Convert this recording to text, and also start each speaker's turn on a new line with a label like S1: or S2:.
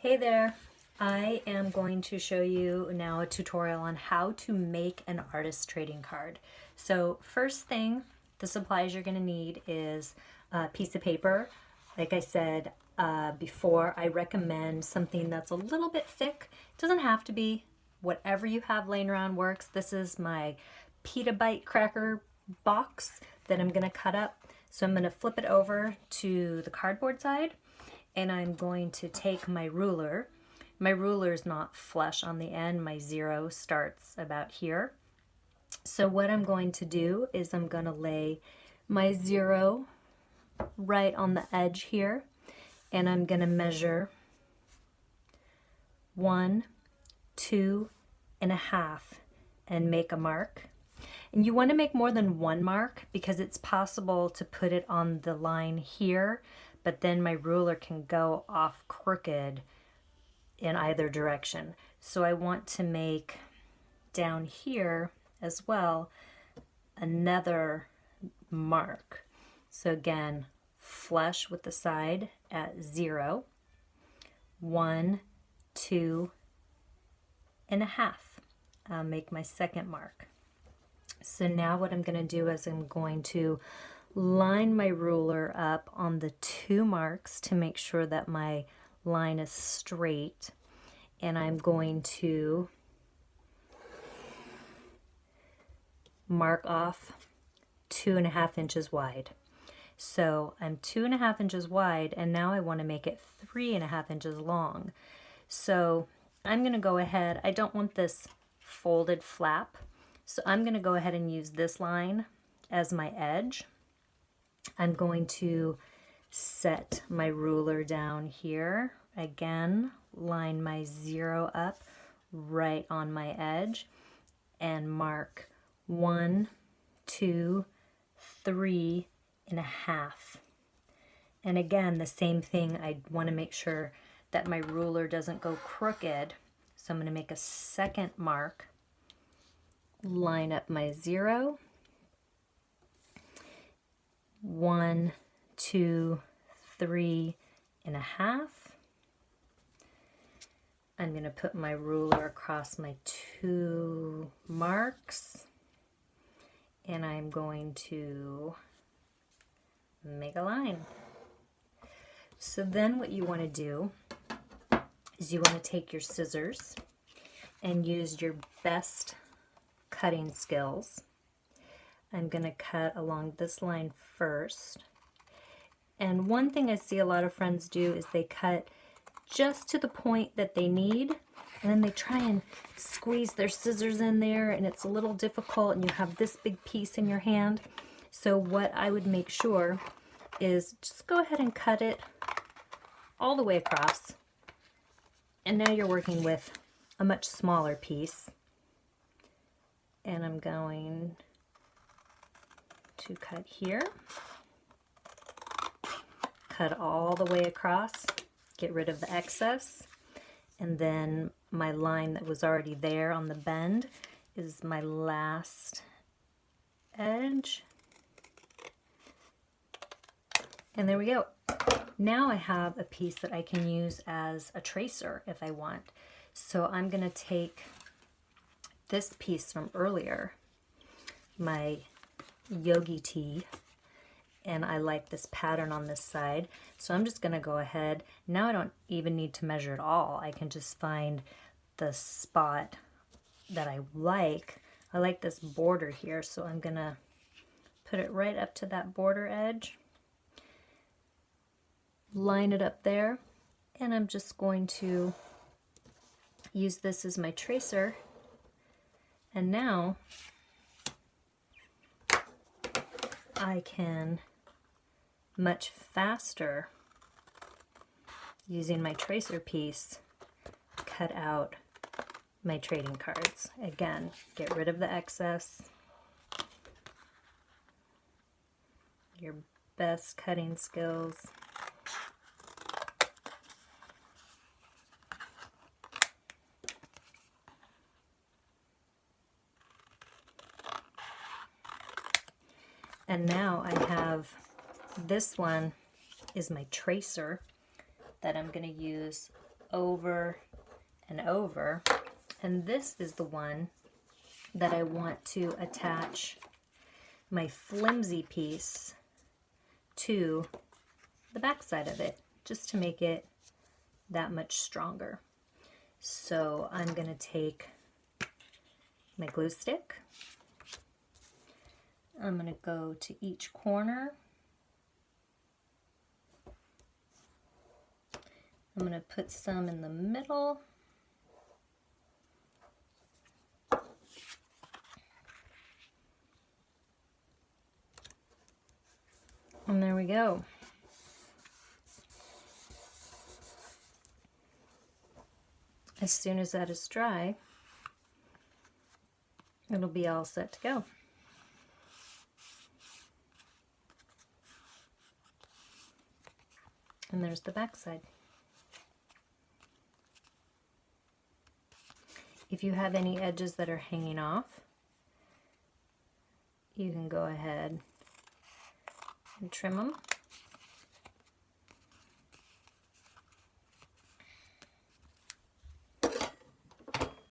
S1: Hey there, I am going to show you now a tutorial on how to make an artist trading card. So first thing, the supplies you're going to need is a piece of paper. Like I said before, I recommend something that's a little bit thick. It doesn't have to be. Whatever you have laying around works. This is my pita bite cracker box that I'm going to cut up. So I'm going to flip it over to the cardboard side. And I'm going to take my ruler. My ruler is not flush on the end. My zero starts about here. So what I'm going to do is I'm going to lay my zero right on the edge here. And I'm going to measure 1, 2.5 and make a mark. And you want to make more than one mark because it's possible to put it on the line here, but then my ruler can go off crooked in either direction. So I want to make down here as well another mark. So again, flush with the side at 0, 1, 2.5. I'll make my second mark. So now what I'm going to do is I'm going to line my ruler up on the 2 marks to make sure that my line is straight, and I'm going to mark off 2.5 inches wide. So I'm 2.5 inches wide, and now I want to make it 3.5 inches long. So I'm going to go ahead, I don't want this folded flap, so I'm going to go ahead and use this line as my edge. I'm going to set my ruler down here. Again, line my 0 up right on my edge and mark 1, 2, 3.5. And again, the same thing, I want to make sure that my ruler doesn't go crooked. So I'm going to make a second mark, line up my 0, 1, 2, 3.5. I'm going to put my ruler across my 2 marks, and I'm going to make a line. So then what you want to do is you want to take your scissors and use your best cutting skills. I'm going to cut along this line first. And one thing I see a lot of friends do is they cut just to the point that they need, and then they try and squeeze their scissors in there, and it's a little difficult, and you have this big piece in your hand. So what I would make sure is just go ahead and cut it all the way across. And now you're working with a much smaller piece. And I'm going to cut here, cut all the way across, get rid of the excess, and then my line that was already there on the bend is my last edge. And there we go. Now I have a piece that I can use as a tracer if I want. So I'm going to take this piece from earlier, my yogi tee, and I like this pattern on this side, so I'm just going to go ahead. Now I don't even need to measure at all. I can just find the spot that I like. I like this border here, so I'm going to put it right up to that border edge, line it up there, and I'm just going to use this as my tracer. And now I can much faster, using my tracer piece, cut out my trading cards. Again, get rid of the excess. Your best cutting skills. And now I have, this one is my tracer that I'm going to use over and over. And this is the one that I want to attach my flimsy piece to the back side of it, just to make it that much stronger. So I'm going to take my glue stick. I'm going to go to each corner. I'm going to put some in the middle. And there we go. As soon as that is dry, it'll be all set to go. And there's the back side. If you have any edges that are hanging off, you can go ahead and trim them.